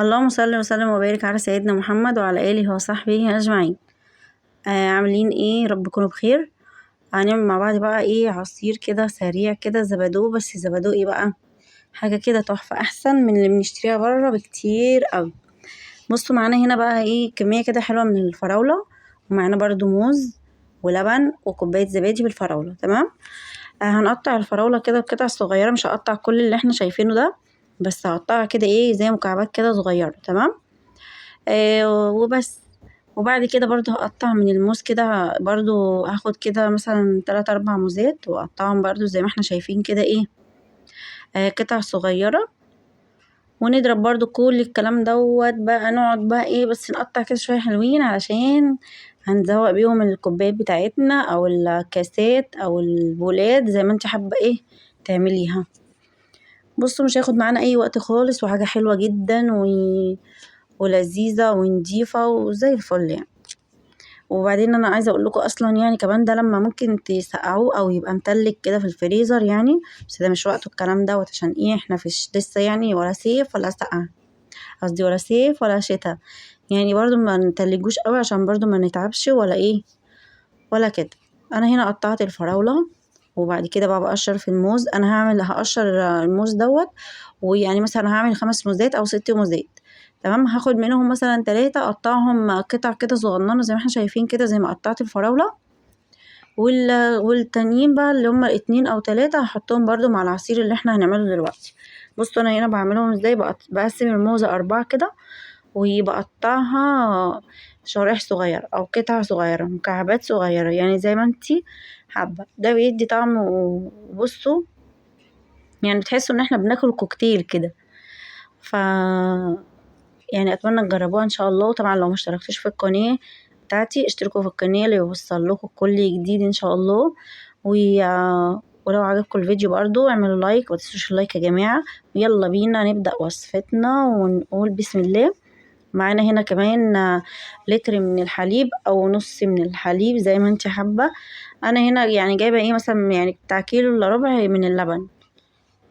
اللهم صل وسلم وبارك على سيدنا محمد وعلى آله وصحبه أجمعين. عاملين ايه؟ رب تكونوا بخير. هنعمل مع بعض بقى ايه عصير كده سريع كده زبادو، بس زبادو ايه بقى، حاجة كده تحفة أحسن من اللي بنشتريها بره بكتير أوي. بصوا معانا هنا بقى ايه كمية كده حلوة من الفراولة، ومعانا برضو موز ولبن وكوباية زبادي بالفراولة. تمام. هنقطع الفراولة كده بقطع صغيرة، مش هقطع كل اللي احنا شايفينه ده، بس هقطعها كده ايه زي مكعبات كده صغيرة. تمام. وبس. وبعد كده برضو هقطع من الموز كده، برضو هاخد كده مثلا 3 4 موزات واقطعهم برضو زي ما احنا شايفين كده ايه قطع صغيرة. ونضرب برضو كل الكلام دوت بقى، نقعد بقى ايه بس نقطع كده شوية حلوين علشان هنزوق بيهم الكوبايات بتاعتنا او الكاسات او البولات زي ما انت حابة ايه تعمليها. بصوا مش هياخد معانا اي وقت خالص، وحاجة حلوة جدا ولذيذة ونضيفة وزي الفل يعني. وبعدين انا عايزه اقول لكم اصلا يعني كمان ده لما ممكن تسقعوه او يبقى متلج كده في الفريزر يعني، بس ده مش وقته الكلام دوت، عشان ايه احنا في لسه يعني ولا صيف ولا سقعه، قصدي ولا صيف ولا شتاء يعني، برضو ما نتلجوش قوي عشان برضو ما نتعبش ولا ايه ولا كده. انا هنا قطعت الفراوله، وبعد كده بقى بقشر في الموز. انا هقشر الموز دوت، ويعني مثلا هعمل 5 موزات او 6 موزات. تمام. هاخد منهم مثلا 3 اقطعهم قطع كده صغننه زي ما احنا شايفين كده، زي ما قطعت الفراوله. والتانيين بقى اللي هما 2 او 3 هحطهم برضو مع العصير اللي احنا هنعمله دلوقتي. بصوا انا هنا بعملهم ازاي، بقسم الموزة 4 كده، وبقطعها شرايح صغيرة او قطع صغيرة مكعبات صغيرة يعني زي ما انتي حابة. ده بيدي طعم. وبصوا يعني بتحسوا ان احنا بناكل كوكتيل كده. ف يعني اتمنى تجربوها ان شاء الله. وطبعا لو مشتركتوش في القناة بتاعتي اشتركوا في القناة ليوصل لكم كل جديد ان شاء الله. ولو عجبكم الفيديو برضو اعملوا لايك، ومتنسوش اللايك يا جماعة. ويلا بينا نبدأ وصفتنا ونقول بسم الله. معانا هنا كمان لتر من الحليب او نص من الحليب زي ما انت حابة. انا هنا يعني جايبة ايه مثلا يعني بتاع كيلو الا ربع من اللبن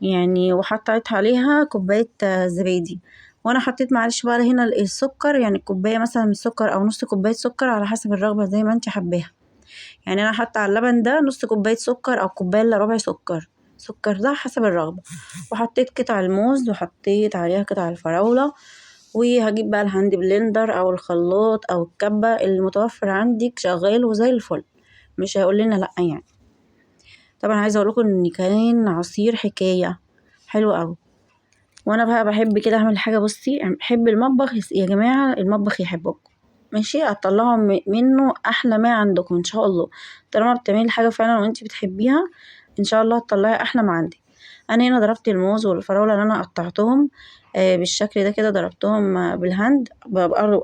يعني، وحطيت عليها كوباية زبادي. وانا حطيت معلش بقى هنا السكر، يعني كوباية مثلا من السكر او نص كوباية سكر على حسب الرغبة زي ما انت حباها. يعني انا حاطة على اللبن ده نص كوباية سكر او كوباية الا ربع سكر، سكر ده حسب الرغبة. وحطيت قطع الموز وحطيت عليها قطع الفراولة. وهجيب بقى الهاند بلندر او الخلاط او الكبة المتوفر عندك شغال وزي الفل، مش هيقول لنا لا يعني. طبعا عايزه اقول لكم ان كان عصير حكايه حلو قوي. وانا بقى بحب كده اعمل حاجه، بصي بحب المطبخ يا جماعه، المطبخ يحبكم ماشي، هتطلعوا منه احلى ما عندكم ان شاء الله. طالما بتعملي حاجه فعلا وانت بتحبيها ان شاء الله هتطلعي احلى ما عندك. انا هنا ضربت الموز والفراوله اللي انا قطعتهم بالشكل ده كده، ضربتهم بالهاند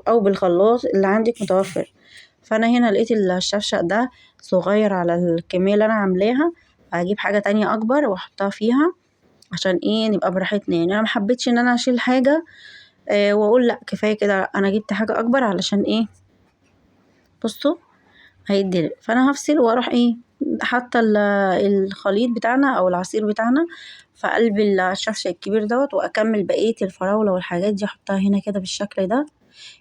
او بالخلاط اللي عندك متوفر. فانا هنا لقيت الشفشق ده صغير على الكميه اللي انا عاملاها، هجيب حاجه تانية اكبر واحطها فيها عشان ايه نبقى براحتنا يعني. انا محبتش ان انا اشيل حاجه واقول لا كفايه كده، انا جبت حاجه اكبر علشان ايه بصوا هيتدلق. فانا هفصل واروح ايه حاطه الخليط بتاعنا او العصير بتاعنا في قلب الشفشق الكبير دوت، واكمل بقيه الفراوله والحاجات دي احطها هنا كده بالشكل ده.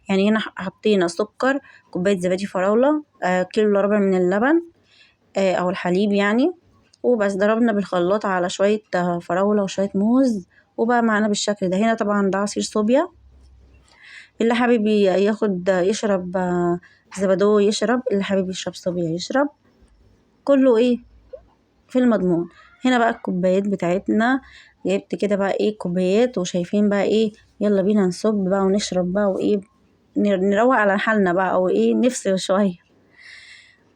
يعني هنا حطينا سكر، كوبايه زبادي فراوله، كيلو الا ربع من اللبن او الحليب يعني، وبس ضربنا بالخلاط على شويه فراوله وشويه موز، وبقى معانا بالشكل ده. هنا طبعا ده عصير صوبيا، اللي حابب ياخد يشرب زبادو يشرب، اللي حابب يشرب صوبيا يشرب، كله ايه في المضمون. هنا بقى الكوبايات بتاعتنا، جبت كده بقى ايه كوبايات، وشايفين بقى ايه يلا بينا نصب بقى ونشرب بقى وايه نروق على حالنا بقى او ايه نفصل شويه.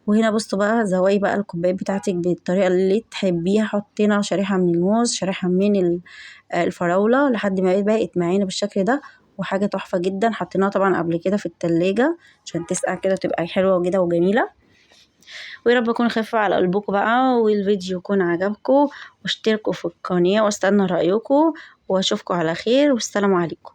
وهنا بصوا بقى زواي بقى الكوبايات بتاعتك بالطريقه اللي تحبيها. حطينا شريحه من الموز، شريحه من الفراوله، لحد ما بقت معانا بالشكل ده. وحاجه تحفه جدا، حطيناها طبعا قبل كده في التلاجة عشان تسقع كده تبقى حلوه كده وجميله. ويا رب يكون خفيف على قلبكم بقى، والفيديو يكون عجبكم، واشتركوا في القناه واستنى رايكم، واشوفكم على خير، والسلام عليكم.